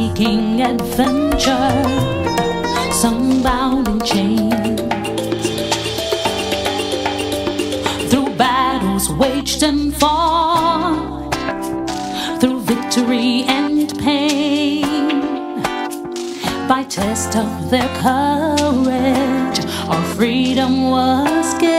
seeking adventure, some bound in chains, through battles waged and fought, through victory and pain, by test of their courage, our freedom was gained.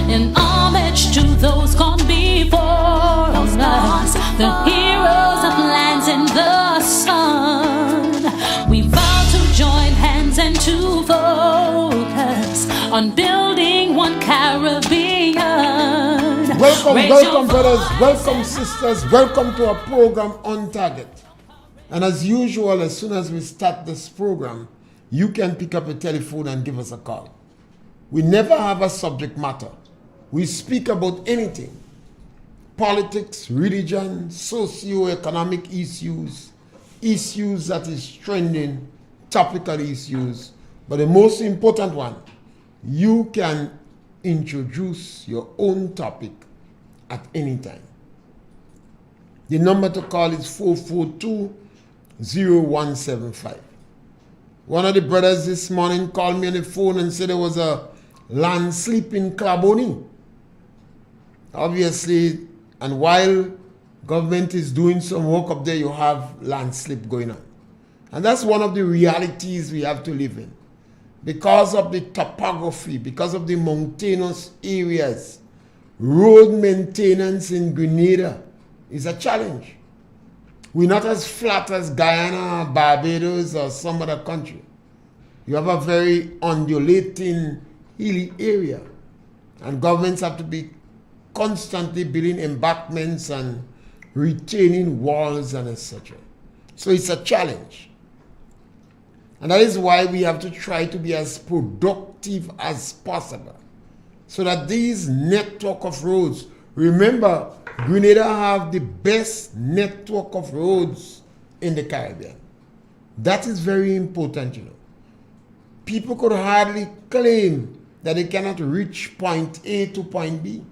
In homage to those gone before us, the heroes of lands in the sun, we vow to join hands and to focus on building one Caribbean. Welcome brothers, welcome sisters, welcome to our program On Target. And as usual, as soon as we start this program, you can pick up a telephone and give us a call. We never have a subject matter. We speak about anything. Politics, religion, socio-economic issues, issues that is trending, topical issues. But the most important one, you can introduce your own topic at any time. The number to call is 442-0175. One of the brothers this morning called me on the phone and said there was a landslip in Claboni. Obviously, and while government is doing some work up there, you have landslip going on. And that's one of the realities we have to live in. Because of the topography, because of the mountainous areas, road maintenance in Grenada is a challenge. We're not as flat as Guyana, Barbados, or some other country. You have a very undulating, hilly area. And governments have to be constantly building embankments and retaining walls and etc. So it's a challenge. And that is why we have to try to be as productive as possible. So that these network of roads, remember, Grenada have the best network of roads in the Caribbean. That is very important, you know. People could hardly claim that they cannot reach point A to point B.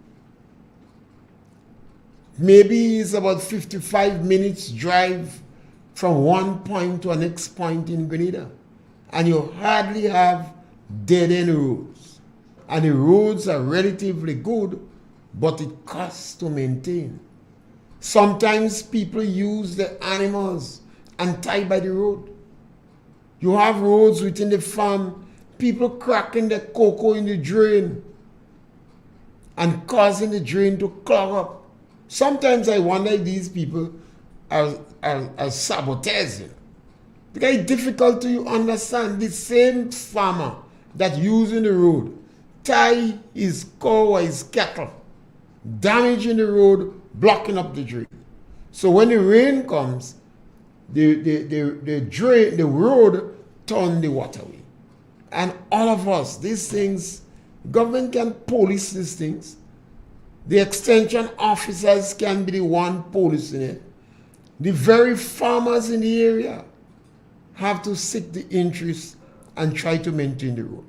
Maybe it's about 55 minutes drive from one point to a next point in Grenada. And you hardly have dead-end roads. And the roads are relatively good, but it costs to maintain. Sometimes people use the animals and tie by the road. You have roads within the farm, people cracking the cocoa in the drain and causing the drain to clog up. Sometimes I wonder if these people are saboteurs. You know? Because it's difficult to understand. The same farmer that using the road tie his cow or his cattle, damaging the road, blocking up the drain. So when the rain comes, the road turns the waterway. And all of us, these things, government can police these things. The extension officers can be the one policing it. The very farmers in the area have to seek the interest and try to maintain the road.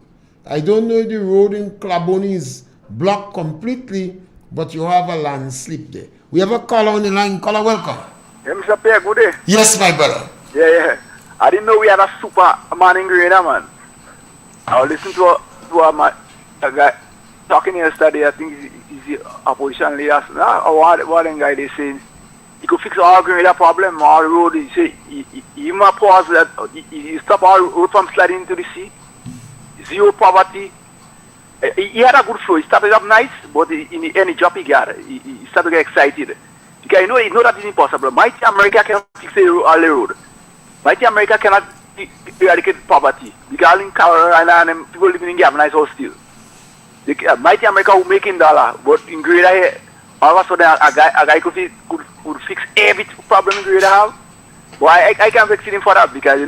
I don't know if the road in Claboni is blocked completely, but you have a landslip there. We have a caller on the line. Caller, welcome. Yeah, Mr. Pierre, good day. Yes, my brother. Yeah. I didn't know we had a Superman in Grenada, man. I was listening to a guy talking yesterday. I think he's the opposition leader. What guy they saying he could fix all Grenada problem, all the road. He say he even pause that he stop all road from sliding into the sea. Zero poverty. He had a good flow. He started up nice, but in the end, the job he got, he started to get excited. Because you know that is impossible. Mighty America cannot fix all the road. Mighty America cannot eradicate poverty. Because in Carolina and people living in Gavana is all still. Mighty America will make $1, but in Grenada, all of a sudden a guy could fix every problem in Grenada have. But I can't fix him for that because you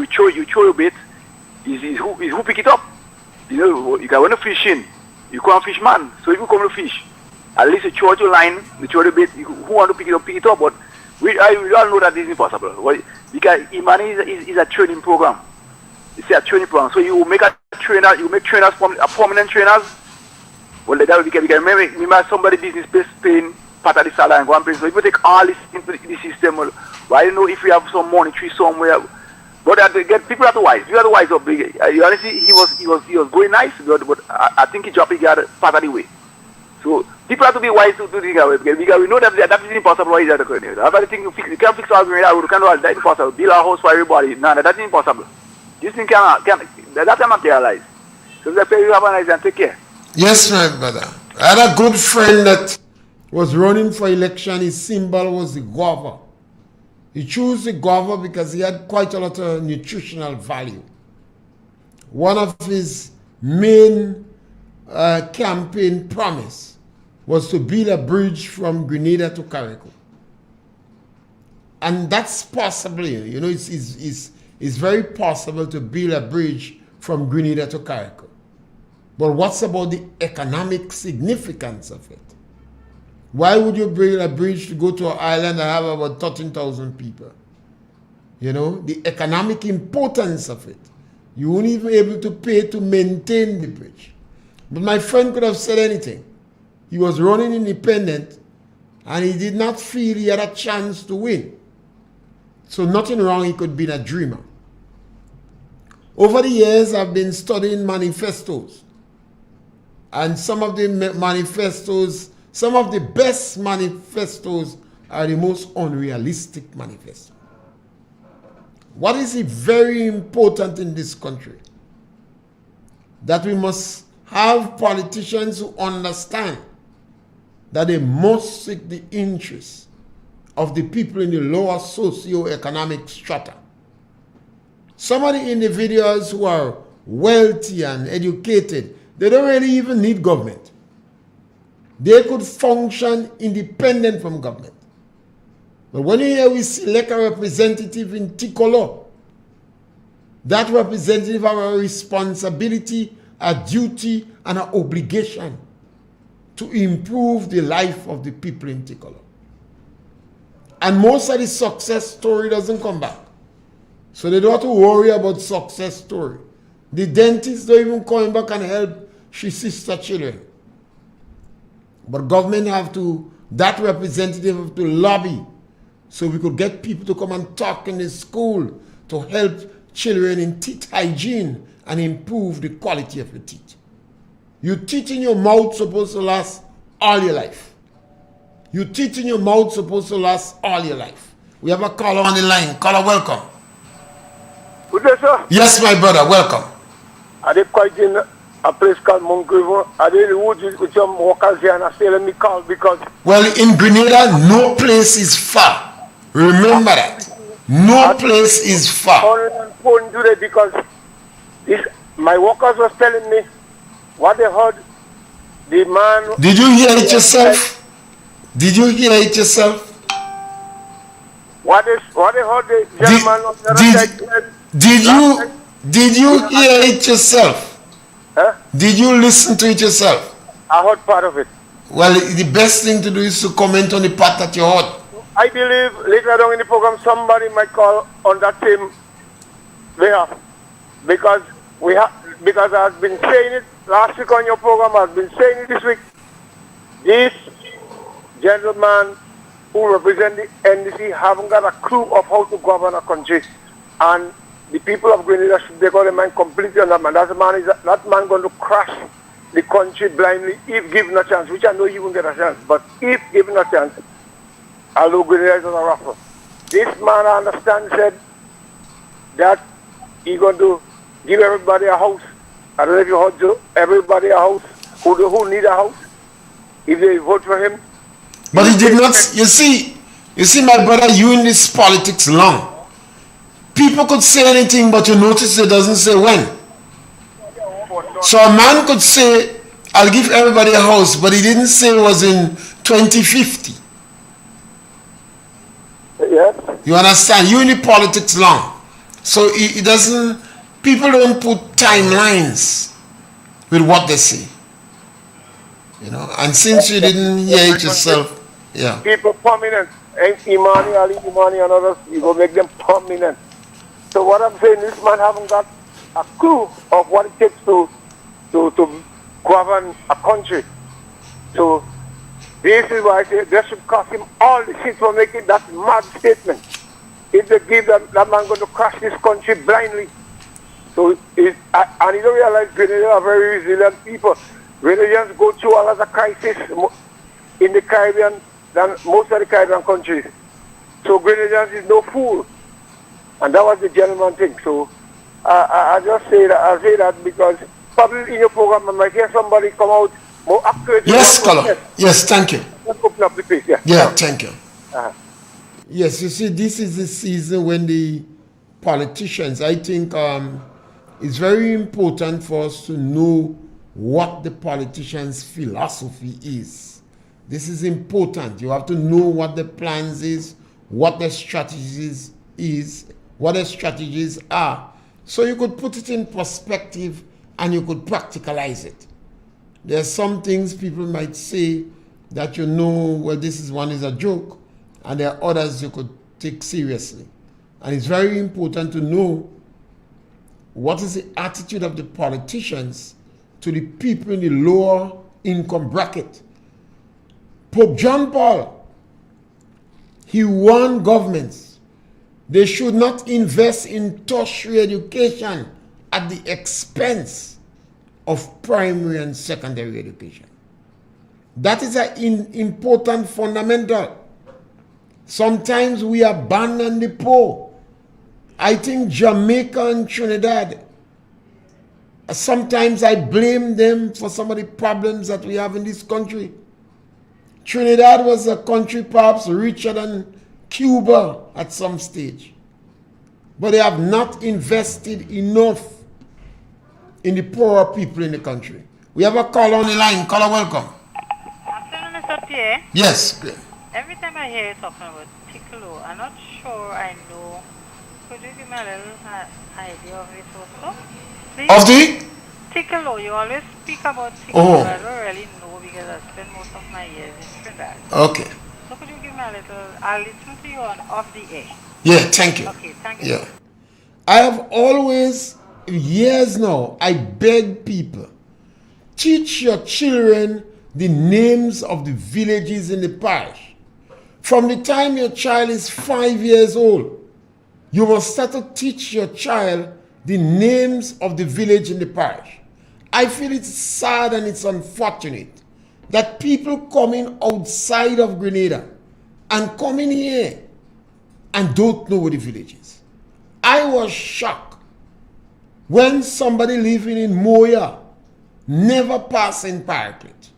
throw your bait. Is who pick it up. You know, you can when you fishing, you can't fish man. So if you come to fish, at least you throw your line, you throw the bait. Who want to pick it up. But we all know that this is impossible. Because Imani is a training program. It's a training program. So you make a trainer, you make trainers permanent trainers. Well, that we can remember somebody business paying part of the salary and go and bring. So if you take all this into the system, well, why you know if we have some monetary somewhere? But people are too wise. You are the wise up. You honestly, he was going nice, but I think he dropped the part of the way. So people have to be wise to do things away because we know that is impossible. Why is that occurring? Everything you can't fix all the road. That's impossible. Build a house for everybody. No, that's impossible. This thing cannot materialize. So that's why you have a nice and take care. Yes, my brother. I had a good friend that was running for election. His symbol was the guava. He chose the guava because he had quite a lot of nutritional value. One of his main campaign promise was to build a bridge from Grenada to Carriacou. And that's possibly, you know, it's very possible to build a bridge from Grenada to Carriacou. But what's about the economic significance of it? Why would you build a bridge to go to an island that have about 13,000 people? You know, the economic importance of it. You won't even be able to pay to maintain the bridge. But my friend could have said anything. He was running independent and he did not feel he had a chance to win. So nothing wrong, he could be a dreamer. Over the years, I've been studying manifestos. And some of the manifestos, some of the best manifestos are the most unrealistic manifestos. What is very important in this country? That we must have politicians who understand that they must seek the interests of the people in the lower socio-economic strata. Some of the individuals who are wealthy and educated, they don't really even need government. They could function independent from government. But when you hear we select a representative in Ticolo, that representative has a responsibility, a duty, and an obligation to improve the life of the people in Ticolo. And most of the success story doesn't come back. So they don't have to worry about success story. The dentist don't even come back and help his sister children. But government have to, that representative have to lobby so we could get people to come and talk in the school to help children in teeth hygiene and improve the quality of your teeth. Your teeth in your mouth supposed to last all your life. Your teeth in your mouth supposed to last all your life. We have a caller on the line. Caller, welcome. Good day, sir. Yes, my brother, welcome. I did quite in a place called Montgomery. I did the woods with some workers here and I still let me call because... Well, in Grenada, no place is far. Remember that. No place is far. I'm on phone today because my workers was telling me what they heard. The man... Did you hear it yourself? Did you hear it yourself? What they heard the gentleman on the other side. Did you hear it yourself? Huh? Did you listen to it yourself? I heard part of it. Well, the best thing to do is to comment on the part that you heard. I believe later on in the program somebody might call on that same behalf because I've been saying it last week on your program. I've been saying it this week. This gentleman who represent the NDC haven't got a clue of how to govern a country, and the people of Grenada should take out their mind completely on that man. That man going to crash the country blindly if given a chance, which I know he won't get a chance. But if given a chance, although Grenada is on a raffle, this man, I understand, said that he's going to give everybody a house. I don't know if you heard, Joe, everybody a house who need a house if they vote for him. But he did not. You see, my brother, you in this politics long. People could say anything, but you notice it doesn't say when. So a man could say, I'll give everybody a house, but he didn't say it was in 2050. Yes. You understand? You in the politics long. So it doesn't, people don't put timelines with what they say. You know, and since you didn't hear it yourself, yeah. People prominent, Imani, Ali Imani and others, you go make them prominent. So what I'm saying, this man haven't got a clue of what it takes to govern a country. So This is why I say they should cost him all the shit for making that mad statement. If they give that man going to crash this country blindly. So, and you don't realize Grenadians are very resilient people. Grenadians go through a lot of crisis in the Caribbean than most of the Caribbean countries. So Grenadians is no fool. And that was the gentleman thing. So I just say that, I say that because probably in your program I might hear somebody come out more accurate. Yes, Colonel. Yes, thank you. Let's open up the place, yeah. Yeah, thank you. Uh-huh. Yes, you see, this is the season when the politicians, I think it's very important for us to know what the politicians' philosophy is. This is important. You have to know what the plans is, what the strategies is, what the strategies are. So you could put it in perspective and you could practicalize it. There are some things people might say that you know, well, this is one is a joke, and there are others you could take seriously. And it's very important to know what is the attitude of the politicians to the people in the lower income bracket. Pope John Paul, he warned governments they should not invest in tertiary education at the expense of primary and secondary education. That is an important fundamental. Sometimes we abandon the poor. I think Jamaica and Trinidad, sometimes I blame them for some of the problems that we have in this country. Trinidad was a country perhaps richer than Cuba at some stage. But they have not invested enough in the poorer people in the country. We have a caller on the line. Caller, welcome. Afternoon, Mr. Pierre. Yes. Every time I hear you talking about Ticklo, I'm not sure I know. Could you give me a little idea of it also? Please? Of the? Ticklo, you always speak about Ticklo. Oh. I don't really know because I spent most of my years in Trinidad. Okay. So could you give me a little, I'll listen to you on off the air. Yeah, thank you. Okay, thank you. Yeah. I have always, years now, I beg people, teach your children the names of the villages in the parish. From the time your child is 5 years old, you must start to teach your child the names of the village in the parish. I feel it's sad and it's unfortunate that people coming outside of Grenada and coming here and don't know where the village is. I was shocked when somebody living in Moya never passed in Paraclet,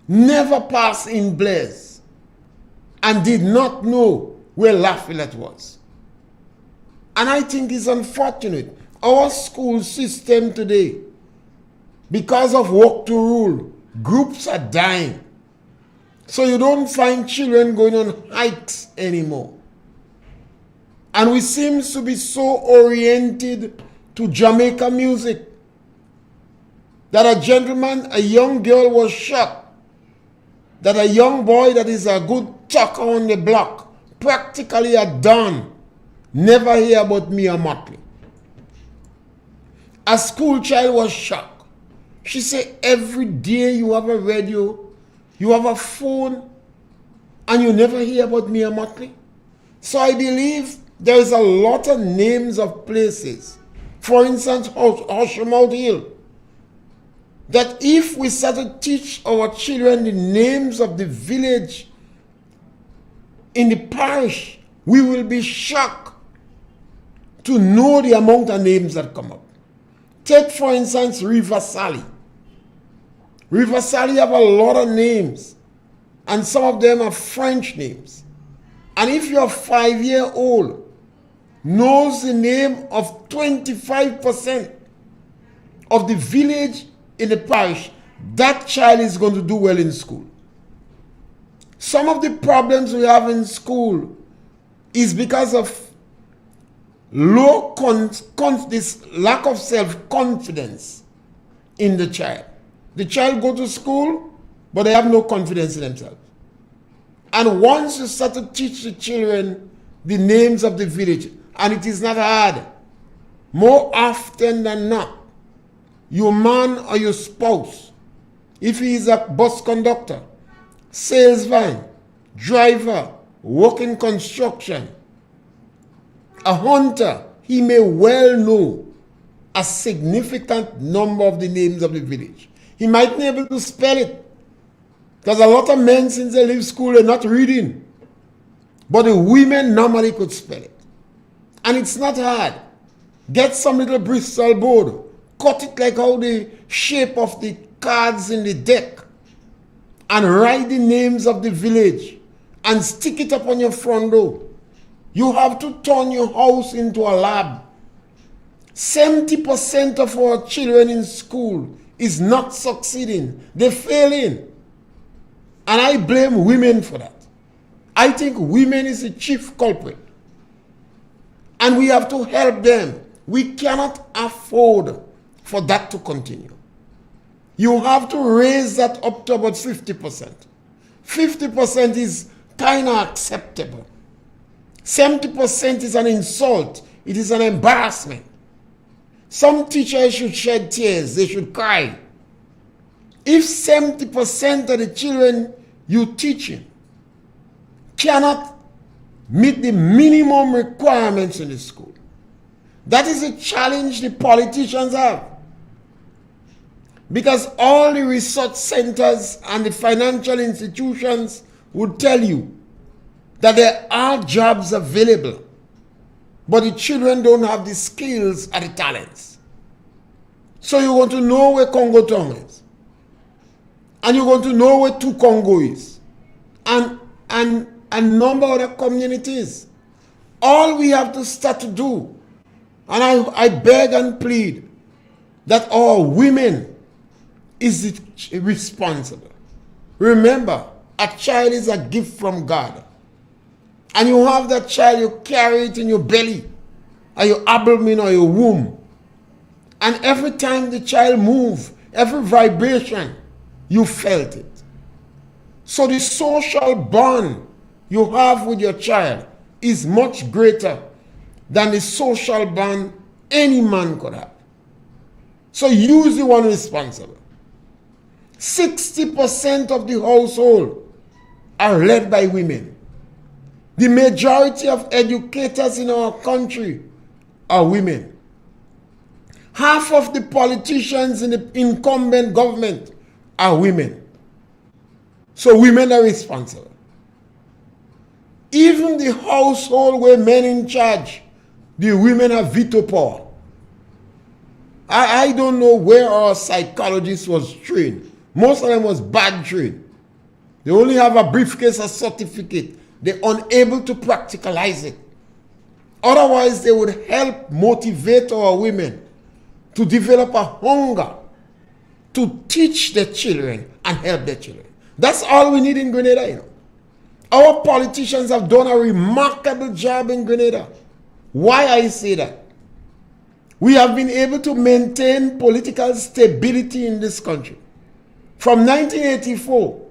never passed in Blaise, and did not know where Lafayette was. And I think it's unfortunate. Our school system today, because of work to rule, groups are dying. So you don't find children going on hikes anymore. And we seem to be so oriented to Jamaica music that a young girl was shocked that a young boy that is a good chucker on the block, practically a don, never hear about Mia Motley. A school child was shocked. She said, every day you have a radio, you have a phone, and you never hear about Mia Motley. So I believe there is a lot of names of places. For instance, Hushmouth Hill. That if we start to teach our children the names of the village in the parish, we will be shocked to know the amount of names that come up. Take, for instance, River Sally. River Sally have a lot of names, and some of them are French names. And if your 5-year-old knows the name of 25% of the village in the parish, that child is going to do well in school. Some of the problems we have in school is because of this lack of self-confidence in the child. The child go to school, but they have no confidence in themselves. And once you start to teach the children the names of the village, and it is not hard, more often than not, your man or your spouse, if he is a bus conductor, salesman, driver, working construction, a hunter, he may well know a significant number of the names of the village. He might not be able to spell it. Because a lot of men, since they leave school, are not reading. But the women normally could spell it. And it's not hard. Get some little Bristol board. Cut it like how the shape of the cards in the deck. And write the names of the village. And stick it up on your front door. You have to turn your house into a lab. 70% of our children in school is not succeeding. They're failing. And I blame women for that. I think women is the chief culprit. And we have to help them. We cannot afford for that to continue. You have to raise that up to about 50%. 50% is kind of acceptable. 70% is an insult. It is an embarrassment. Some teachers should shed tears. They should cry. If 70% of the children you teaching cannot meet the minimum requirements in the school, that is a challenge the politicians have. Because all the research centers and the financial institutions would tell you that there are jobs available, but the children don't have the skills or the talents. So you want to know where Congo Town is. And you're going to know where Two Congo is. And a number of other communities. All we have to start to do, and I beg and plead, that our women is responsible. Remember, a child is a gift from God. And you have that child, you carry it in your belly, or your abdomen, or your womb. And every time the child moves, every vibration, you felt it. So the social bond you have with your child is much greater than the social bond any man could have. So use the one responsible. 60% of the household are led by women. The majority of educators in our country are women. Half of the politicians in the incumbent government are women. So women are responsible. Even the household where men in charge, the women have veto power. I don't know where our psychologist was trained. Most of them was bad trained. They only have a briefcase, a certificate. They're unable to practicalize it. Otherwise, they would help motivate our women to develop a hunger to teach their children and help their children. That's all we need in Grenada, you know. Our politicians have done a remarkable job in Grenada. Why I say that? We have been able to maintain political stability in this country. From 1984,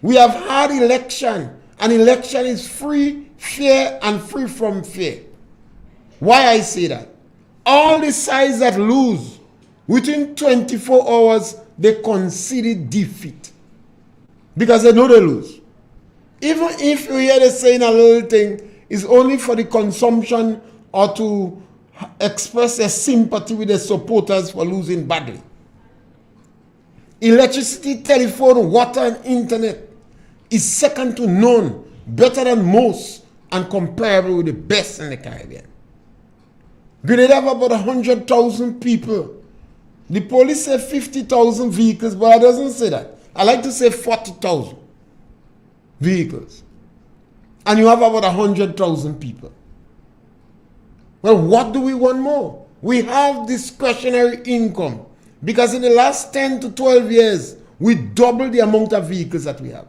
we have had election, and election is free, fair, and free from fear. Why I say that? All the sides that lose, within 24 hours, they concede defeat. Because they know they lose. Even if you hear they saying a little thing, it's only for the consumption or to express their sympathy with their supporters for losing badly. Electricity, telephone, water, and internet is second to none, better than most, and comparable with the best in the Caribbean. Grenada have about 100,000 people. The police say 50,000 vehicles, but it doesn't say that. I like to say 40,000 vehicles. And you have about 100,000 people. Well, what do we want more? We have discretionary income. Because in the last 10 to 12 years, we doubled the amount of vehicles that we have.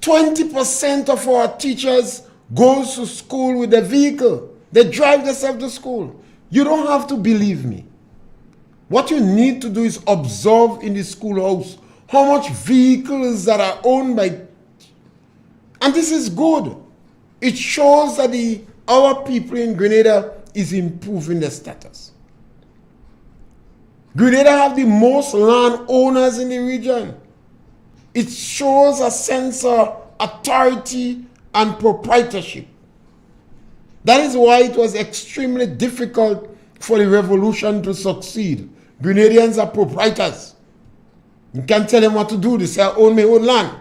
20% of our teachers goes to school with a vehicle. They drive themselves to school. You don't have to believe me. What you need to do is observe in the schoolhouse how much vehicles that are owned by... And this is good. It shows that our people in Grenada is improving their status. Grenada have the most land owners in the region. It shows a sense of authority and proprietorship. That is why it was extremely difficult for the revolution to succeed. Grenadians are proprietors. You can't tell them what to do. They say, I own my own land.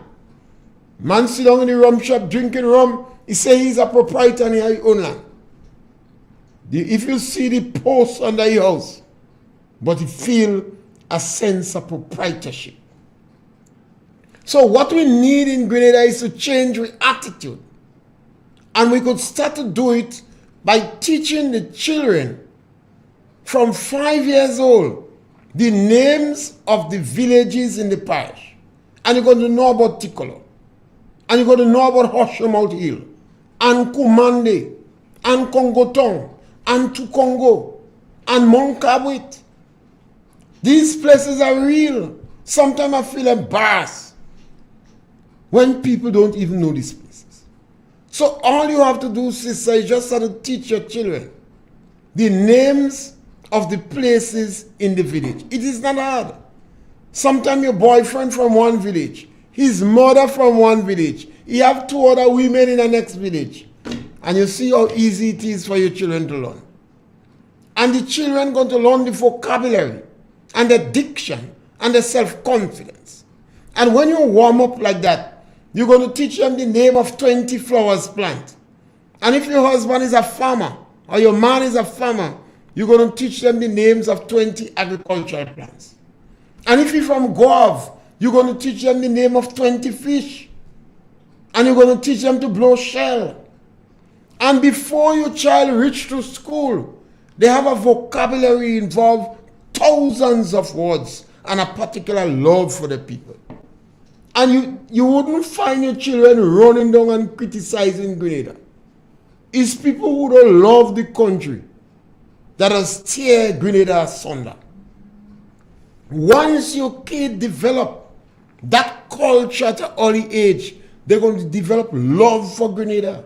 Man sit down in the rum shop drinking rum. He say he's a proprietor and he has his own land. If you see the post under your house, but you feel a sense of proprietorship. So what we need in Grenada is to change the attitude. And we could start to do it by teaching the children from 5 years old the names of the villages in the parish. And you're going to know about Tikolo. And you're going to know about Hoshemouth Hill. And Kumande. And Kongotong. And Tukongo. And Monkabwit. These places are real. Sometimes I feel embarrassed when people don't even know these places. So all you have to do, sister, is just have to teach your children the names of the places in the village. It is not hard. Sometimes your boyfriend from one village, his mother from one village, he have 2 other women in the next village. And you see how easy it is for your children to learn. And the children going to learn the vocabulary and the diction and the self-confidence. And when you warm up like that, you're going to teach them the name of 20 flowers plant. And if your husband is a farmer or your man is a farmer, you're going to teach them the names of 20 agricultural plants. And if you're from Guave, you're going to teach them the name of 20 fish. And you're going to teach them to blow shell. And before your child reach to school, they have a vocabulary involved thousands of words and a particular love for the people. And you wouldn't find your children running down and criticizing Grenada. It's people who don't love the country that has tear Grenada asunder. Once your kid develop that culture at an early age, they're going to develop love for Grenada.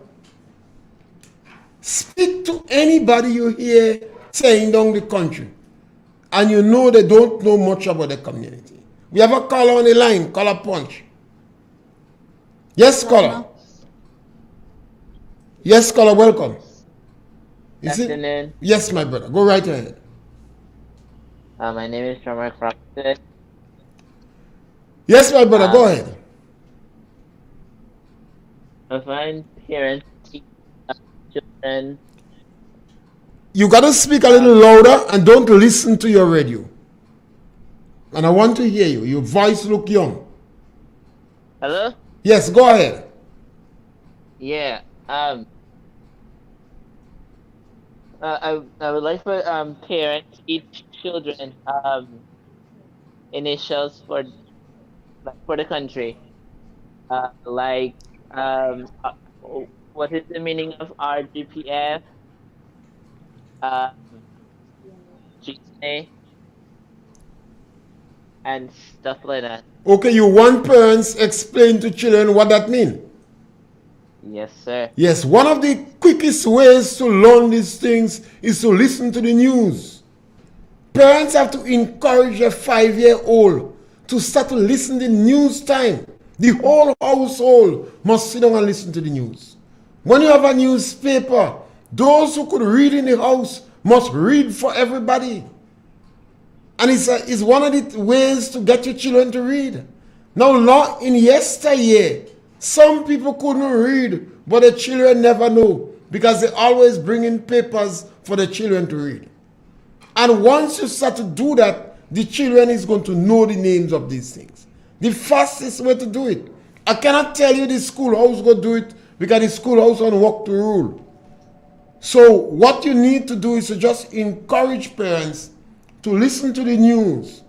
Speak to anybody you hear saying down the country, and you know they don't know much about the community. We have a caller on the line, caller Punch. Yes, caller. Yes, caller, welcome. Is Afternoon. it? Yes, my brother. Go right ahead. My name is Drummer Crockett. Yes, my brother, go ahead. I find parents teach children. You got to speak a little louder and don't listen to your radio. And I want to hear you. Your voice look young. Hello? Yes, go ahead. Yeah. I would like for parents teach children initials for the country. What is the meaning of RGPF? GNA and stuff like that. Okay, you want parents explain to children what that means? Yes, sir. Yes, one of the quickest ways to learn these things is to listen to the news. Parents have to encourage a 5-year-old to start to listen to the news time. The whole household must sit down and listen to the news. When you have a newspaper, those who could read in the house must read for everybody. And it's one of the ways to get your children to read. Now, in yesteryear, some people couldn't read, but the children never know because they always bring in papers for the children to read. And once you start to do that, the children is going to know the names of these things. The fastest way to do it. I cannot tell you the schoolhouse go do it because the schoolhouse on work to rule. So what you need to do is to just encourage parents to listen to the news,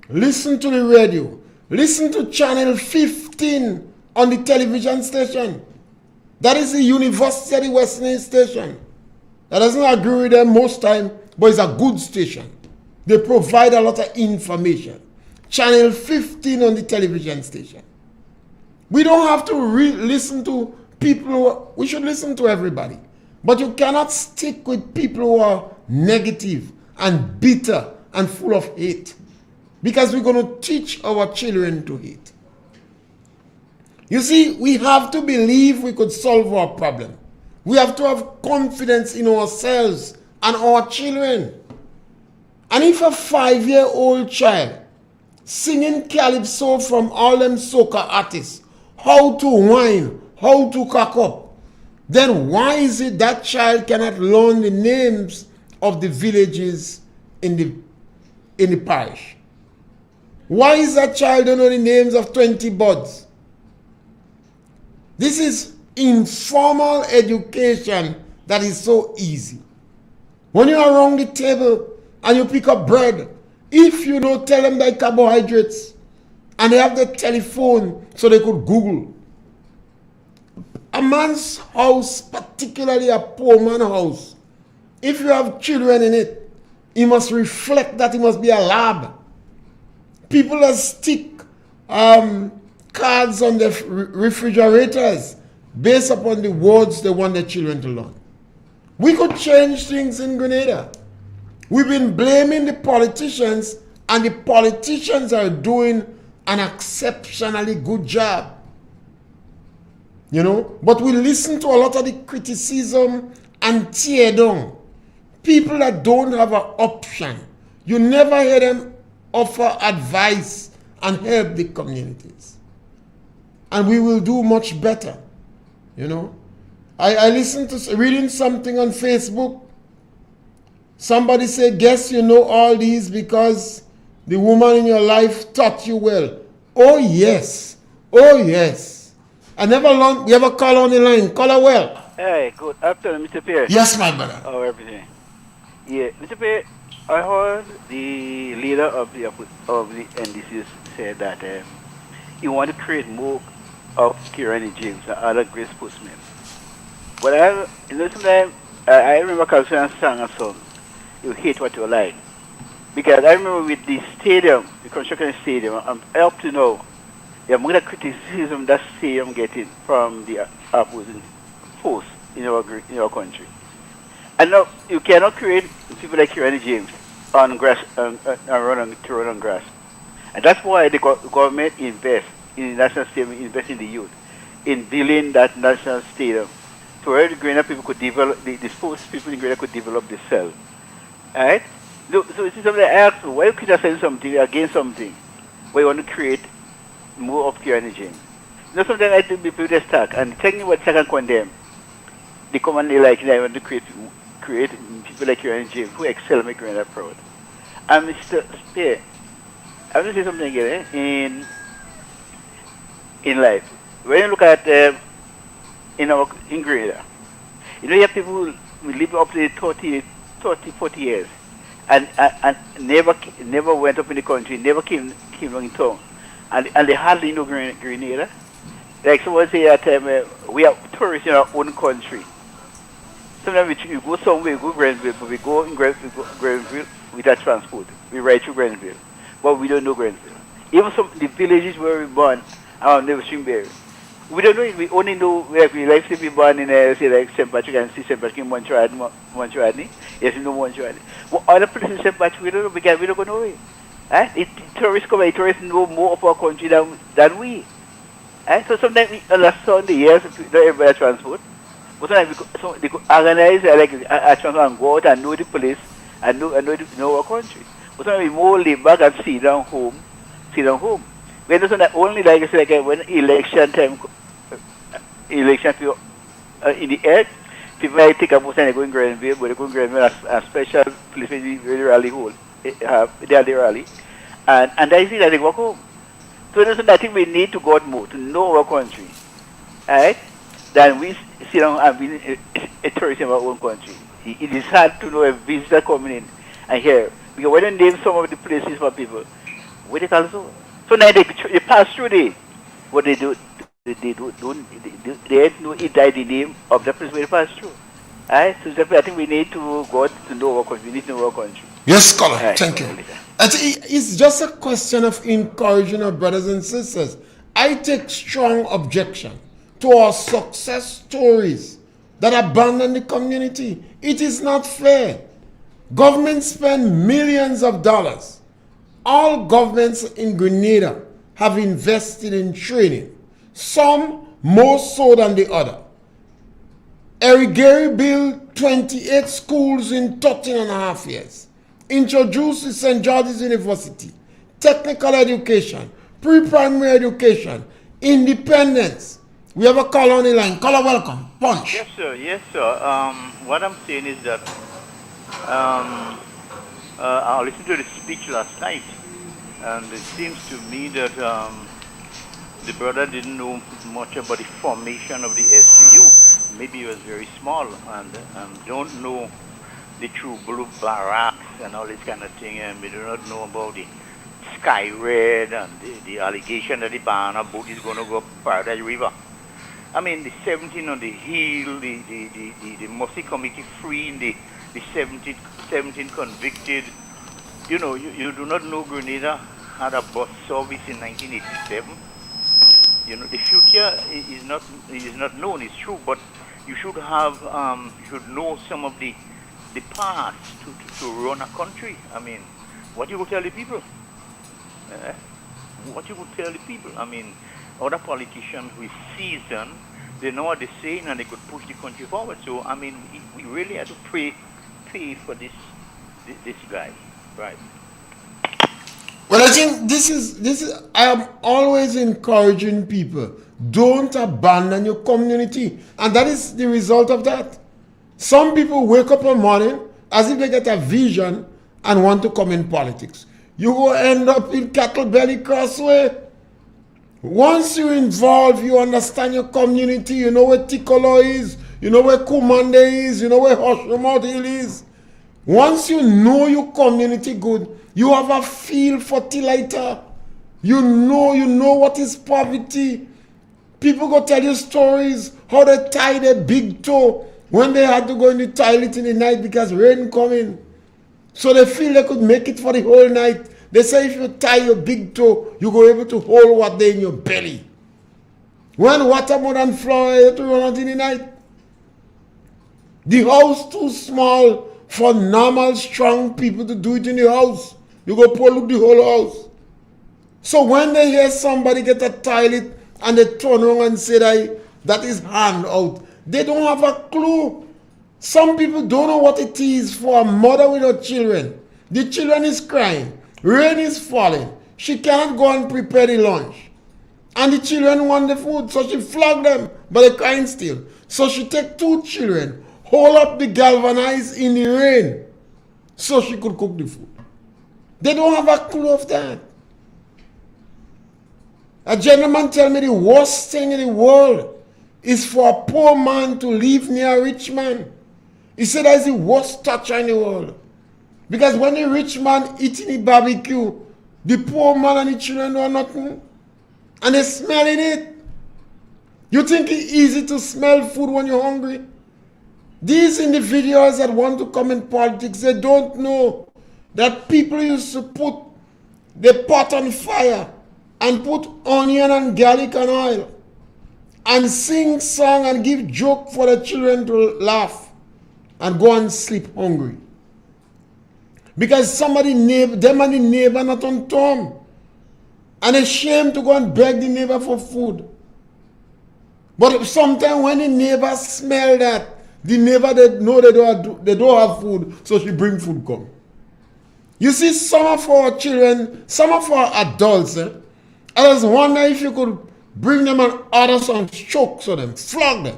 listen to the radio, listen to channel 15 on the television station. That is the University of the Western Indies station. That doesn't agree with them most time, but it's a good station. They provide a lot of information. Channel 15 on the television station. We don't have to listen to people we should listen to everybody. But you cannot stick with people who are negative and bitter and full of hate. Because we're going to teach our children to hate. You see, we have to believe we could solve our problem. We have to have confidence in ourselves and our children. And if a 5-year-old child singing calypso from all them soca artists, how to whine, how to cock up, then why is it that child cannot learn the names of the villages in the parish? Why is that child don't know the names of 20 buds? This is informal education that is so easy. When you are around the table and you pick up bread, if you don't tell them that carbohydrates, and they have the telephone so they could Google. A man's house, particularly a poor man's house, if you have children in it, he must reflect that he must be a lab. People that stick cards on the refrigerators based upon the words they want their children to learn. We could change things in Grenada. We've been blaming the politicians, and the politicians are doing an exceptionally good job. You know, but we listen to a lot of the criticism and tear down. People that don't have an option, you never hear them offer advice and help the communities. And we will do much better, you know. I listened to reading something on Facebook. Somebody said, guess you know all these because the woman in your life taught you well. Oh yes, oh yes. I never learned, you ever call on the line, call her well. Hey, good afternoon, Mr. Pierre. Yes, my brother. How everything? Yeah, Mr. Pierre, I heard the leader of the NDC say that he want to create more of Kieran James and other great sportsmen. But sometimes I remember Calcium sang a song, You Hate What You Like. Because I remember with the stadium, the construction stadium, I'm up to know the amount of criticism that stadium getting from the opposing force in our country. And now you cannot create people like Kieran James on grass and run on grass. And that's why the government invest in the national stadium, invest in the youth, in building that national stadium, so where the Grenada people could develop, the sports people in Grenada could develop themselves. Alright? So it's something I ask, why could I say something against something where you want to create more of pure energy? You know, sometimes I think people just talk, and taking what I can condemn, they come and they like, I want to create people like your energy who excel and make Grenada proud. And Mr. Pierre, I want to say something again, in life. When you look at in Grenada, you know, you have people who live up to 30, 40 years and never went up in the country, never came down in town, and they hardly know Grenada. Like someone say at we are tourists in our own country. Sometimes we go somewhere, we go Grenville, but we go in Grenville with our transport. We ride through Grenville, but we don't know Grenville. Even some the villages where we born, never Streamberry. We don't know it. We only know where we like to be born in, say, like St. Patrick and see St. Patrick in Montreal. Yes, we know Montreal. Well, other places in St. Patrick, we don't know because we don't know it. The tourists come, tourists know more of our country than we. So sometimes we understand the years, not everybody transport. But sometimes they could organize like a transport and go out and know the place and know our country. But sometimes we more live back and sit down home. When there's not only like it's like when election time, election people in the air, people might take a bus and they go in Grenville, but they go in Grenville a special place where they rally hold. They are the rally, and that is it that they walk home. So there's I think we need to go out more to know our country, alright? Then we sit down and be a tourist in our own country. It is hard to know a visitor coming in and here because when they name some of the places for people, what they call so. So now they pass through there. What they do, they ain't know it died the name of the place where they pass through. Alright? So I think we need to go to know our country. We need to know our country. Yes, scholar. Thank you. It's just a question of encouraging our brothers and sisters. I take strong objection to our success stories that abandon the community. It is not fair. Government spend millions of dollars. All governments in Grenada have invested in training. some more so than the other. Erigeri built 28 schools in 13 and a half years. Introduced the St. George's University, technical education, pre-primary education, independence. We have a caller on the line. Caller, welcome. Punch. Yes, sir. Yes, sir. What I'm saying is that I listened to the speech last night, and it seems to me that the brother didn't know much about the formation of the SGU. Maybe he was very small and don't know the true blue barracks and all this kind of thing, and we do not know about the Sky Red and the allegation that the banana boat is going to go up Paradise River. I mean, the 17 on the hill, the Mercy Committee freeing the 17 convicted. You know, you do not know Grenada had a bus service in 1987. You know, the future is not known. It's true, but you should have you should know some of the past to run a country. I mean, what you would tell the people? What you would tell the people? I mean, other politicians with seasoned, they know what they're saying and they could push the country forward. So I mean, we really have to pay for this guy, right? Well, I think this is. I am always encouraging people: don't abandon your community, and that is the result of that. Some people wake up one morning as if they get a vision and want to come in politics. You will end up in Cattle Belly Crossway. Once you involve, you understand your community. You know where Tikolo is. You know where Kumande is. You know where Hoshimot Hill is. Once you know your community good, you have a feel for Tilaita. You know what is poverty. People go tell you stories how they tie their big toe when they had to go in the toilet in the night because rain coming. So they feel they could make it for the whole night. They say if you tie your big toe, you go able to hold what they in your belly. When water more than flour, you have to run out in the night. The house too small for normal, strong people to do it in the house. You go pull up the whole house. So when they hear somebody get a toilet and they turn around and say that is hand out, they don't have a clue. Some people don't know what it is for a mother with her children. The children is crying. Rain is falling. She cannot go and prepare the lunch. And the children want the food, so she flog them, but they're crying still. So she take 2 children, hold up the galvanized in the rain, so she could cook the food. They don't have a clue of that. A gentleman tell me the worst thing in the world is for a poor man to live near a rich man. He said that's the worst torture in the world. Because when the rich man eating the barbecue, the poor man and the children do nothing. And they smelling it. You think it's easy to smell food when you're hungry? These individuals that want to come in politics, they don't know that people used to put the pot on fire and put onion and garlic and oil and sing song and give joke for the children to laugh and go and sleep hungry. Because somebody, them and the neighbor not on time. And it's shame to go and beg the neighbor for food. But sometimes when the neighbor smell that, the neighbor they know they don't have food, so she bring food come. You see, some of our children, some of our adults, I just wonder if you could bring them and order some strokes on them, flog them.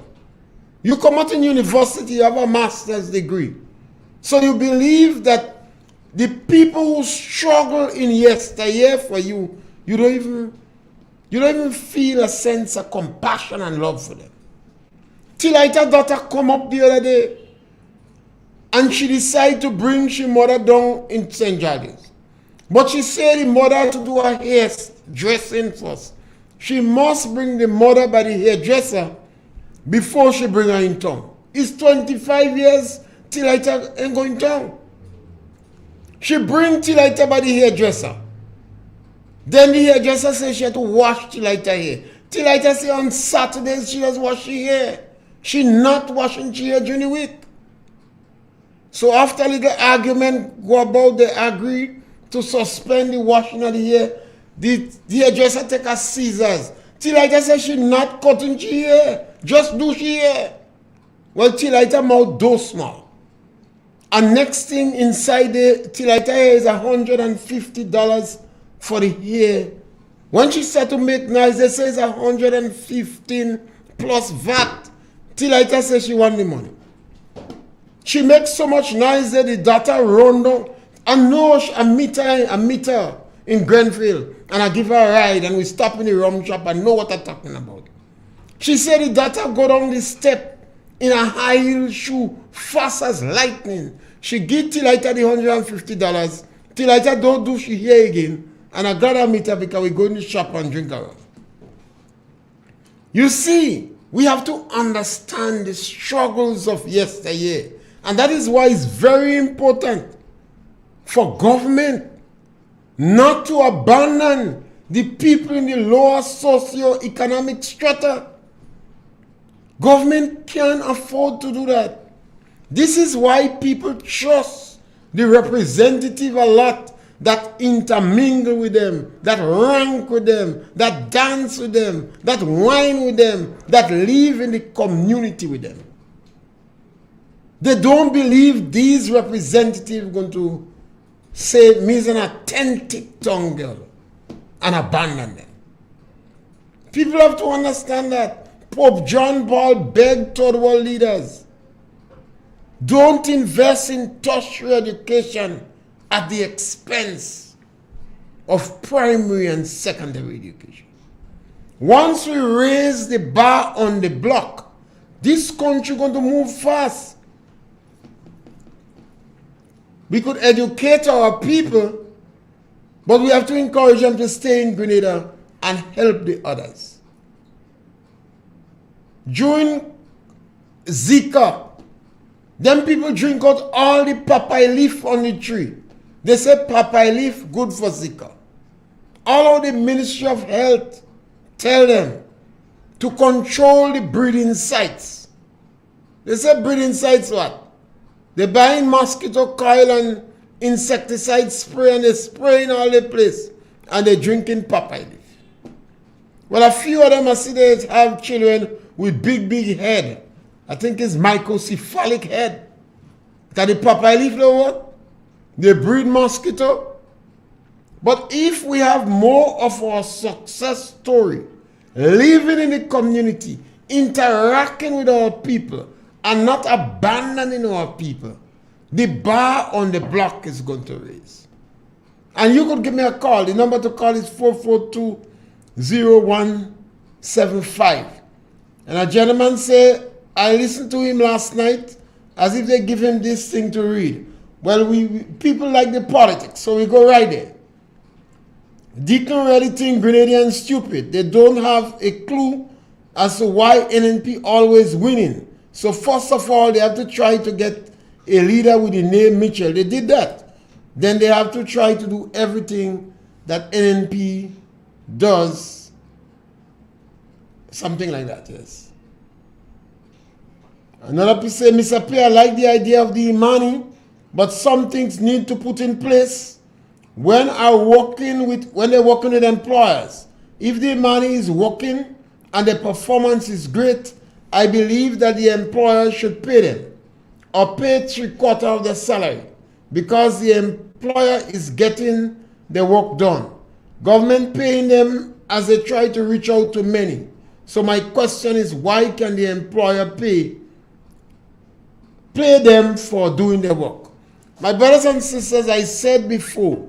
You come out in university, you have a master's degree. So you believe that the people who struggle in yesteryear for you, you don't even feel a sense of compassion and love for them. Tilaita's daughter come up the other day and she decided to bring she mother down in St. George's. But she said the mother to do her hair dressing first. She must bring the mother by the hairdresser before she bring her in town. It's 25 years Tilaita ain't going town. She bring Tilaita by the hairdresser. Then the hairdresser says she had to wash Tilaita hair. Tilaita say on Saturdays she does wash her hair. She not washing her hair during the week. So after a little argument go about, they agree to suspend the washing of the hair. The hairdresser take her scissors. Tilaita says she not cutting she hair. Just do she hair. Well, Tilaita mouth do small. And next thing inside the Tilaita hair is $150 for the hair. When she start to make noise, they say it's 115 plus VAT. Tilaita says she want the money. She makes so much noise that the data run down. I know I meet her in Grenville, and I give her a ride, and we stop in the rum shop. I know what I'm talking about. She said the data go down the step in a high heel shoe, fast as lightning. She give Tilaita the $150. Tilaita don't do she here again, and I gotta meet her because we go in the shop and drink around. You see, we have to understand the struggles of yesteryear, and that is why it's very important for government not to abandon the people in the lower socio-economic strata. Government can't afford to do that. This is why people trust the representative a lot, that intermingle with them, that rank with them, that dance with them, that wine with them, that live in the community with them. They don't believe these representatives are going to say, me's an authentic tongue girl, and abandon them. People have to understand that. Pope John Paul begged third world leaders, don't invest in tertiary education at the expense of primary and secondary education. Once we raise the bar on the block, this country is going to move fast. We could educate our people, but we have to encourage them to stay in Grenada and help the others. During Zika, them people drink out all the papayi leaf on the tree. They say papayi leaf good for Zika. All of the Ministry of Health tell them to control the breeding sites. They say breeding sites what? They buying mosquito coil and insecticide spray, and they spray in all the place, and they drinking papayi leaf. Well, a few of them I see they have children with big head. I think it's microcephalic head. That the papayi leaf know what? They breed mosquito. But if we have more of our success story, living in the community, interacting with our people, and not abandoning our people, the bar on the block is going to raise. And you could give me a call. The number to call is 442-0175. And a gentleman said, I listened to him last night as if they give him this thing to read. Well, we people like the politics, so we go right there. Deacon really think Grenadians stupid. They don't have a clue as to why NNP always winning. So first of all, they have to try to get a leader with the name Mitchell. They did that. Then they have to try to do everything that NNP does. Something like that, yes. Another piece say, Mr. Pierre, I like the idea of the Imani, but some things need to put in place when they're working with employers. If the Imani is working and the performance is great, I believe that the employer should pay them or pay 3/4 of their salary because the employer is getting the work done. Government paying them as they try to reach out to many. So my question is, why can the employer pay them for doing their work? My brothers and sisters, I said before,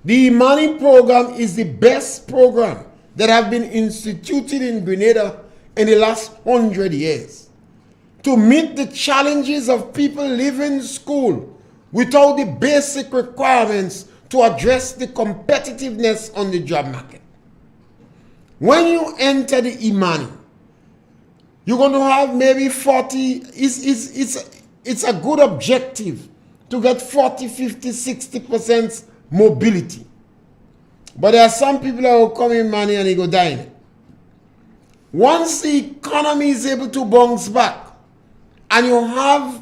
the Imani program is the best program that have been instituted in Grenada in the last 100 years to meet the challenges of people leaving school without the basic requirements to address the competitiveness on the job market. When you enter the Imani, you're going to have maybe 40, it's a good objective to get 40, 50, 60% mobility. But there are some people who come in money and they go dying. Once the economy is able to bounce back and you have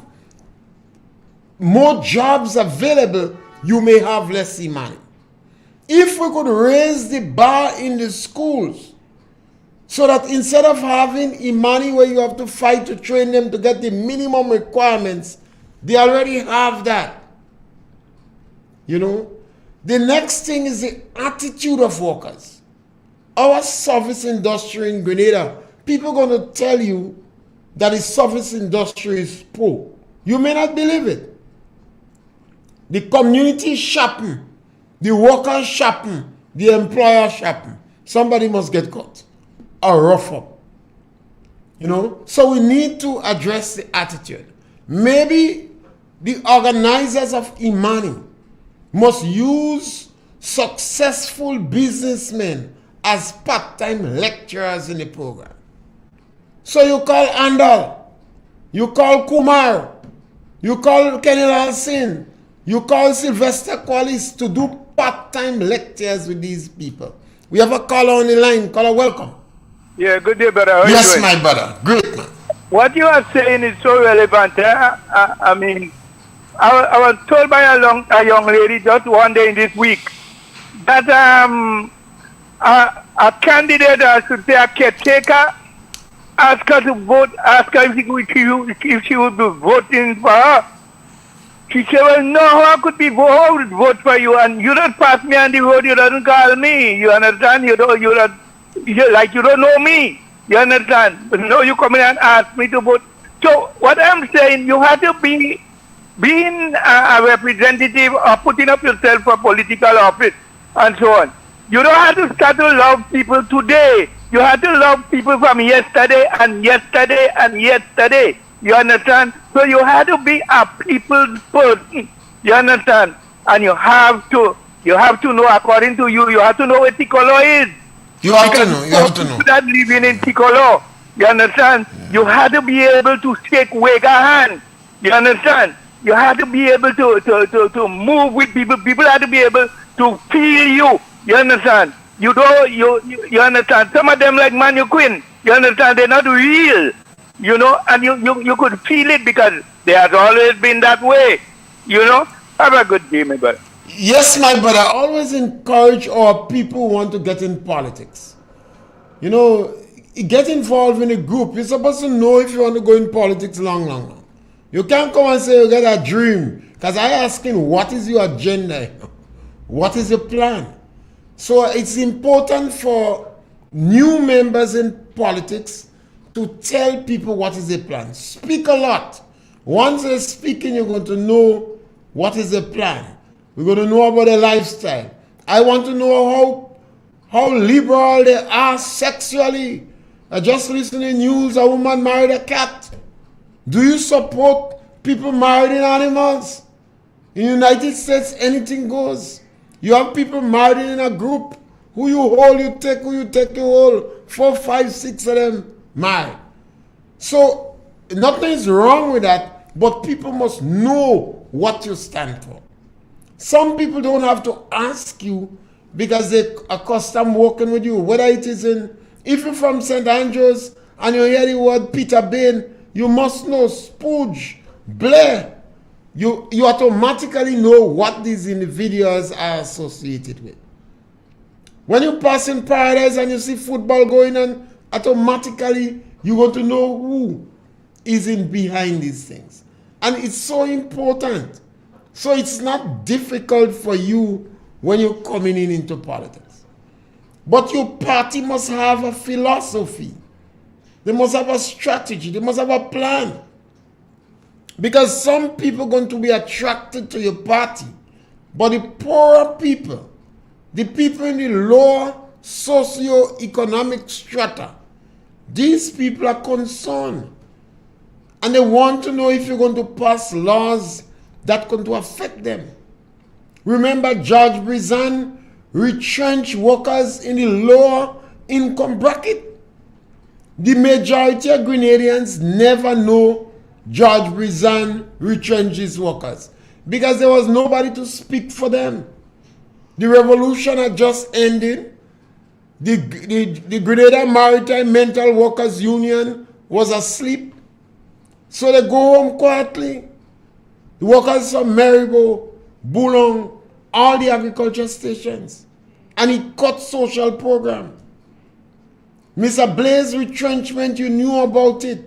more jobs available, you may have less money. If we could raise the bar in the schools So that instead of having Imani where you have to fight to train them to get the minimum requirements, they already have that. You know? The next thing is the attitude of workers. Our service industry in Grenada, people are going to tell you that the service industry is poor. You may not believe it. The community shopping, the workers shopping, the employer shopping. Somebody must get caught or rough up. You know? So we need to address the attitude. Maybe the organizers of Imani must use successful businessmen as part-time lecturers in the program. So you call Andal, you call Kumar, you call Kenny Lalsin, you call Sylvester Collis to do part-time lectures with these people. We have a caller on the line. Caller, welcome. Yeah, good day, brother. How Yes, you doing? my brother. Great, man. What you are saying is so relevant. I mean, I was told by a young lady just one day in this week that a candidate, I should say a caretaker, asked her to vote, asked her if she would be voting for her. She said, well, no, how could be how would vote for you? And you don't pass me on the road, you don't call me. You understand? You don't know me. You understand? But no, you come in and ask me to vote. So what I'm saying, you have to be being a representative or putting up yourself for political office and so on. You don't have to start to love people today. You have to love people from yesterday and yesterday and yesterday. You understand? So you have to be a people's person. You understand? And you have to know, according to you, you have to know what Ticolo is. You have to know. That living in Ticolo. You understand? Yeah. You have to be able to shake wake a hand. You understand? You have to be able to move with people. People have to be able to feel you. You understand? You understand? Some of them like Manu Quinn. You understand? They're not real. You know, and you could feel it because they have always been that way. You know? Have a good day, my brother. Yes, my brother. I always encourage our people who want to get in politics. You know, get involved in a group. You're supposed to know if you want to go in politics long. You can't come and say you get a dream. Because I asking, what is your agenda? What is your plan? So it's important for new members in politics to tell people what is their plan. Speak a lot. Once they're speaking, you're going to know what is their plan. We're going to know about their lifestyle. I want to know how liberal they are sexually. I just listened to news, a woman married a cat. Do you support people marrying animals? In the United States, anything goes. You have people married in a group. Who you hold, you take, you hold. 4, 5, 6 of them married. So, nothing is wrong with that, but people must know what you stand for. Some people don't have to ask you because they're accustomed working with you. Whether it is if you're from St. Andrews and you hear the word Peter Bain, you must know Spooge, Blair. You automatically know what these individuals are associated with. When you pass in Paradise and you see football going on, automatically you're going to know who is in behind these things. And it's so important. So it's not difficult for you when you're coming into politics. But your party must have a philosophy. They must have a strategy. They must have a plan. Because some people are going to be attracted to your party. But the poorer people, the people in the lower socio-economic strata, these people are concerned. And they want to know if you're going to pass laws that are going to affect them. Remember, George Brizan retrenched workers in the lower income bracket. The majority of Grenadians never know George Brizan retrenches workers because there was nobody to speak for them. The revolution had just ended. The Grenada Maritime Mental Workers Union was asleep. So they go home quietly. The workers from Maribo, Boulong, all the agriculture stations. And it cut social program. Mr. Blaze retrenchment, you knew about it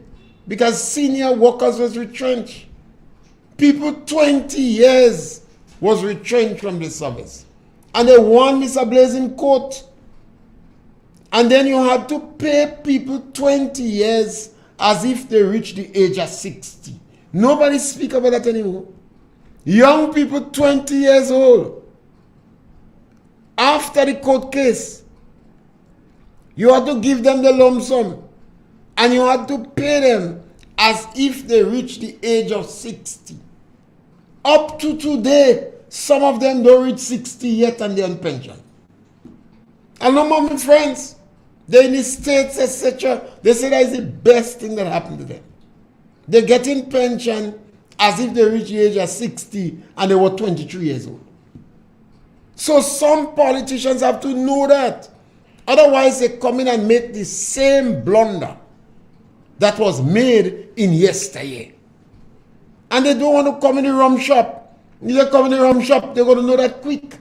because senior workers was retrenched. People 20 years was retrenched from the service. And they won Mr. Blaze in court. And then you had to pay people 20 years as if they reached the age of 60. Nobody speak about that anymore. Young people 20 years old. After the court case, you had to give them the lump sum. And you had to pay them as if they reached the age of 60. Up to today, some of them don't reach 60 yet and they're on pension. And no more, my friends, they're in the States, etc. They say that is the best thing that happened to them. They're getting pension as if they reach the age of 60 and they were 23 years old. So some politicians have to know that. Otherwise, they come in and make the same blunder that was made in yesteryear. And they don't want to come in the rum shop. If they come in the rum shop, they're going to know that quick.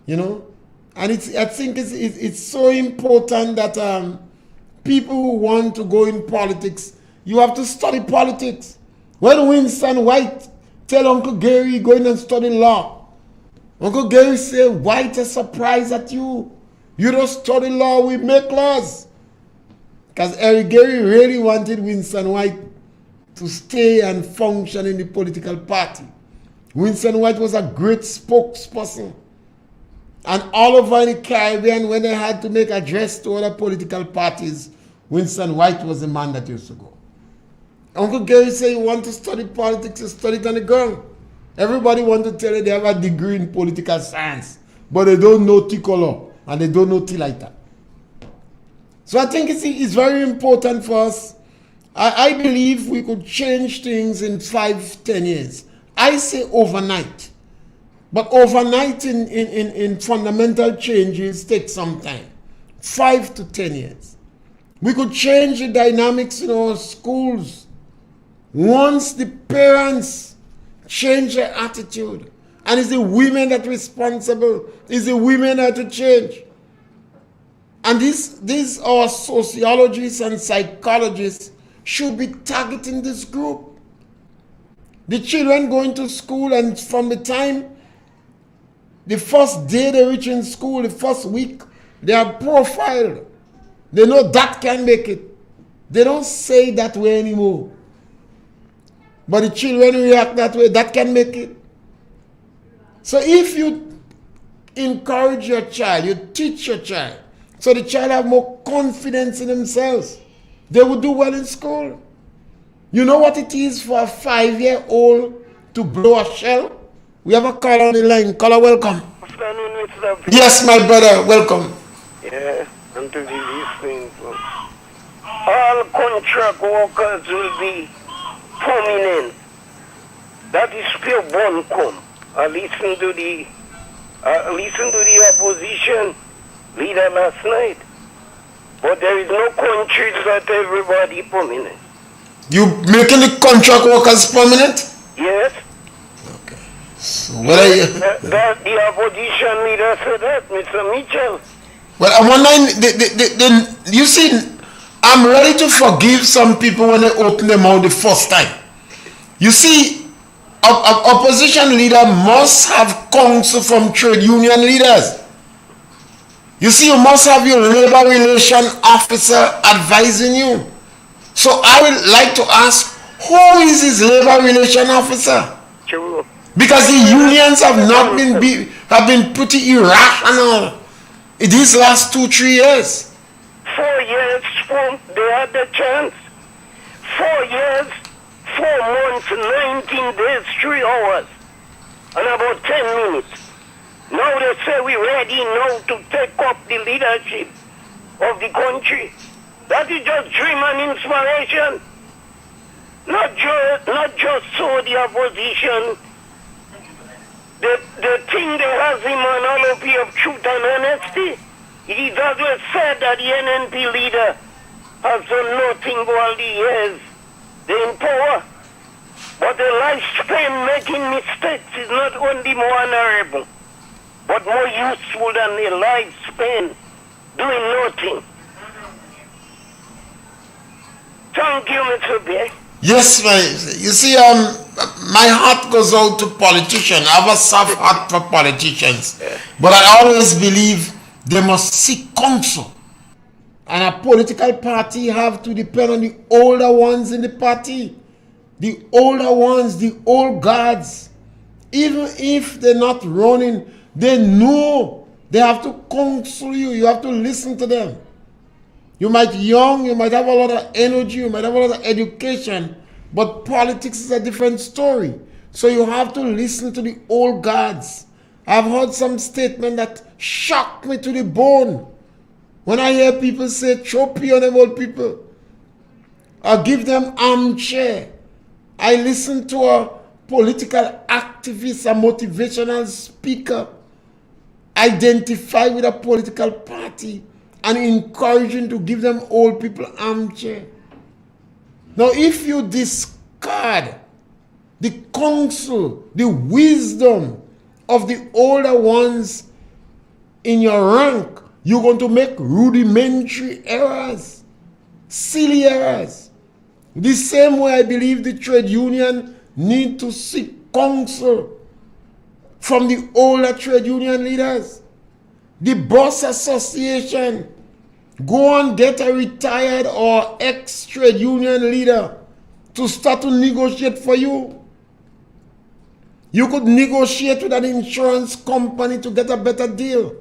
You know? And I think it's so important that people who want to go in politics, you have to study politics. When Winston White tell Uncle Gary go in and study law, Uncle Gary say, White is surprised at you. You don't study law, we make laws. Because Eric Gary really wanted Winston White to stay and function in the political party. Winston White was a great spokesperson. And all over the Caribbean, when they had to make address to other political parties, Winston White was the man that used to go. Uncle Gary said, you want to study politics, you study it on the ground. Everybody wants to tell you they have a degree in political science, but they don't know T-color and they don't know T-lighter. So I think it's very important for us. I believe we could change things in 5-10 years. I say overnight. But overnight in fundamental changes takes some time. 5 to 10 years. We could change the dynamics in our schools once the parents change their attitude. And it's the women that are responsible. It's the women that have to change. And these our sociologists and psychologists should be targeting this group. The children going to school, and from the time the first day they reach in school, the first week, they are profiled. They know that can make it. They don't say that way anymore. But the children react that way, that can make it. So if you encourage your child, you teach your child, so the child have more confidence in themselves, they will do well in school. You know what it is for a 5-year-old to blow a shell? We have a caller on the line. Caller, welcome. Afternoon, Mr. Pierre. Yes, my brother, welcome. Yeah, and to the listening. All contract workers will be permanent. That is pure born come. I listened to the opposition leader last night. But there is no country that everybody permanent. You making the contract workers permanent? Yes. Okay. So what are you? The opposition leader said that, Mr. Mitchell. Well, I'm wondering, you see, I'm ready to forgive some people when they open their mouth the first time. You see, an opposition leader must have counsel from trade union leaders. You see, you must have your labor relation officer advising you. So I would like to ask, who is his labor relation officer? True. Because the unions have not been pretty irrational in these last 2-3 years. 4 years, they had the chance. 4 years, 4 months, 19 days, 3 hours, and about 10 minutes. Now they say we're ready now to take up the leadership of the country. That is just dream and inspiration. Not just so the opposition. The thing they have him on all of you of truth and honesty. It is always said that the NNP leader has done nothing for all the years they're in power. But the lifespan making mistakes is not only more honorable, but more useful than the lifespan doing nothing. Thank you, Mr. Pierre. Yes, you see, my heart goes out to politicians. I have a soft heart for politicians. But I always believe they must seek counsel. And a political party have to depend on the older ones in the party. The older ones, the old guards. Even if they're not running, they know they have to counsel you. You have to listen to them. You might be young, you might have a lot of energy, you might have a lot of education, but politics is a different story. So you have to listen to the old guards. I've heard some statement that shocked me to the bone. When I hear people say, choke on them old people, or give them armchair. I listen to a political activist, a motivational speaker, identify with a political party, and encouraging to give them old people armchair. Now, if you discard the counsel, the wisdom of the older ones in your rank, you're going to make rudimentary errors, silly errors. The same way I believe the trade union need to seek counsel from the older trade union leaders. The Boss Association, go and get a retired or ex-trade union leader to start to negotiate for you. You could negotiate with an insurance company to get a better deal.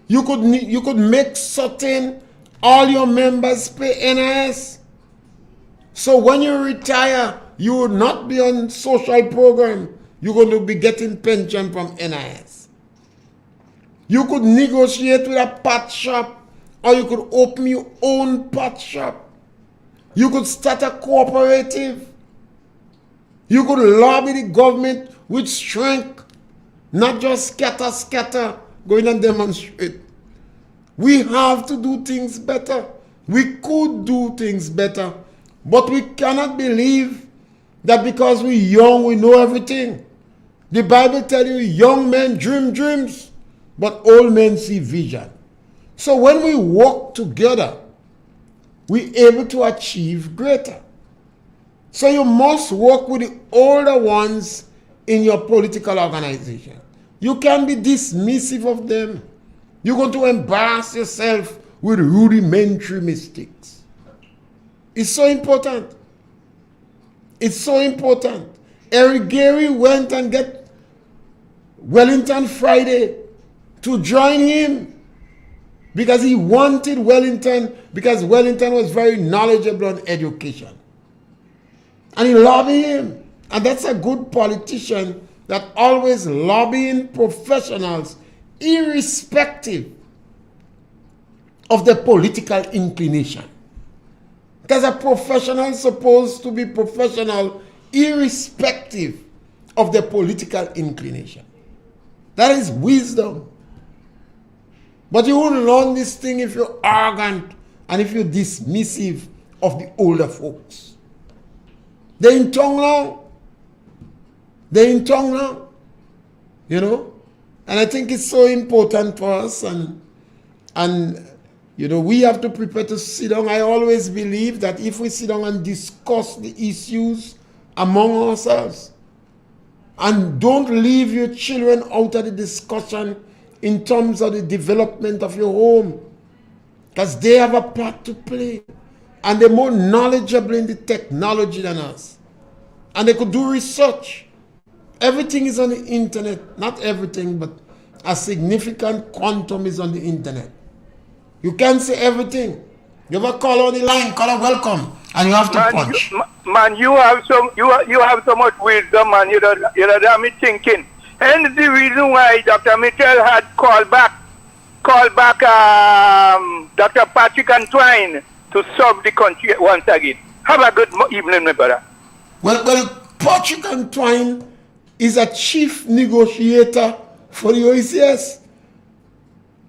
You could make certain all your members pay NIS. So when you retire, you will not be on social program. You're going to be getting pension from NIS. You could negotiate with a pot shop, or you could open your own pot shop. You could start a cooperative. You could lobby the government with strength, not just scatter, going and demonstrate. We have to do things better. We could do things better, but we cannot believe that because we're young, we know everything. The Bible tells you young men dream dreams, but old men see vision. So when we work together, we're able to achieve greater. So you must work with the older ones in your political organization. You can't be dismissive of them. You're going to embarrass yourself with rudimentary mistakes. It's so important. It's so important. Eric Gary went and get Wellington Friday to join him because he wanted Wellington, because Wellington was very knowledgeable on education. And he lobbied him. And that's a good politician that always lobbying professionals irrespective of their political inclination. Because a professional is supposed to be professional irrespective of their political inclination. That is wisdom. But you won't learn this thing if you're arrogant and if you're dismissive of the older folks. They're in tongue now. They're in tongue now. You know? And I think it's so important for us, and you know, we have to prepare to sit down. I always believe that if we sit down and discuss the issues among ourselves, and don't leave your children out of the discussion in terms of the development of your home, because they have a part to play, and they're more knowledgeable in the technology than us, and they could do research. Everything is on the internet. Not everything, but a significant quantum is on the internet. You can't say everything. You ever call on the line, call a welcome, and you have to punch. You have so much wisdom, man. You know that me thinking. And the reason why Dr. Mitchell had called back Dr. Patrick Antoine to serve the country once again. Have a good evening, my brother. Well, Patrick Antoine is a chief negotiator for the OECS.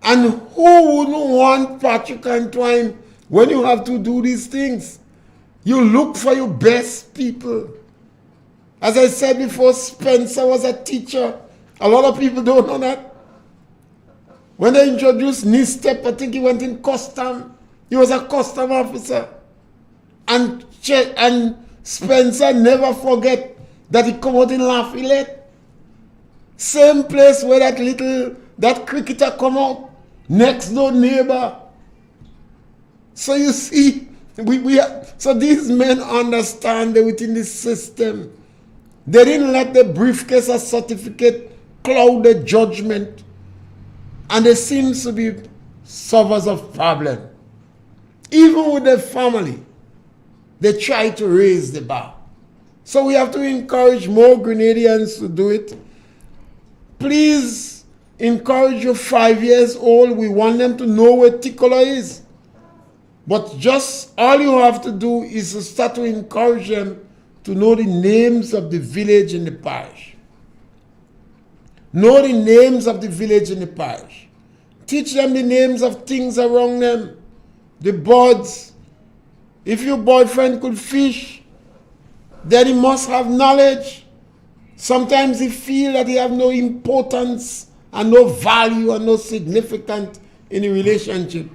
And who wouldn't want Patrick Antoine when you have to do these things? You look for your best people. As I said before, Spencer was a teacher. A lot of people don't know that. When they introduced NISTEP, I think he went in custom. He was a custom officer. And Spencer never forget that he come out in Lafayette. Same place where that cricketer come out. Next door neighbor. So you see, so these men understand that within the system, they didn't let the briefcase or certificate cloud the judgment. And they seem to be solvers of problem. Even with the family, they try to raise the bar. So we have to encourage more Grenadians to do it. Please encourage your 5 years old. We want them to know where Ticola is. But just all you have to do is to start to encourage them to know the names of the village and the parish. Know the names of the village and the parish. Teach them the names of things around them. The birds. If your boyfriend could fish, then he must have knowledge. Sometimes he feels that he have no importance and no value and no significance in a relationship.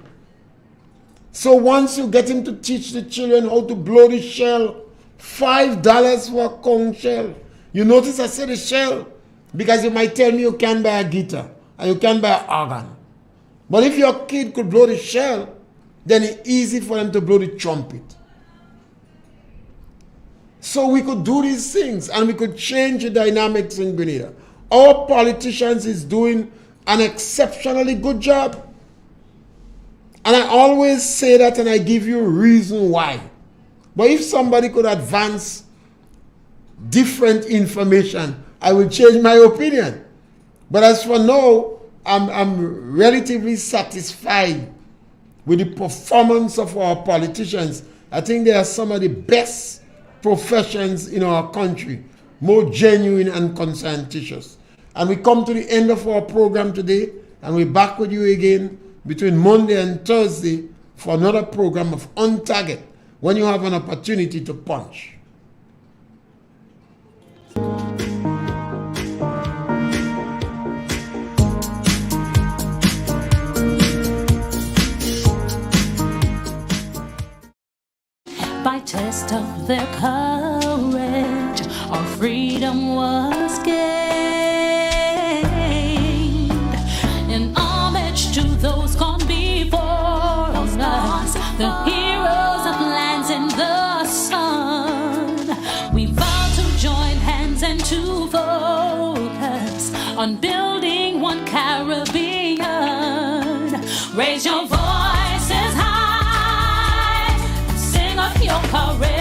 So once you get him to teach the children how to blow the shell, $5 for a conch shell. You notice I said the shell because you might tell me you can buy a guitar and you can buy an organ. But if your kid could blow the shell, then it's easy for them to blow the trumpet. So we could do these things and we could change the dynamics in Grenada. Our politicians is doing an exceptionally good job. And I always say that and I give you a reason why. But if somebody could advance different information, I will change my opinion. But as for now, I'm relatively satisfied with the performance of our politicians. I think they are some of the best professions in our country, more genuine and conscientious. And we come to the end of our program today, and we're back with you again between Monday and Thursday for another program of On Target, when you have an opportunity to punch. By test of their courage, our freedom was gained. In homage to those gone before us, the heroes of lands in the sun, we vow to join hands and to focus on building one Caribbean. Raise your voices high, sing of your courage.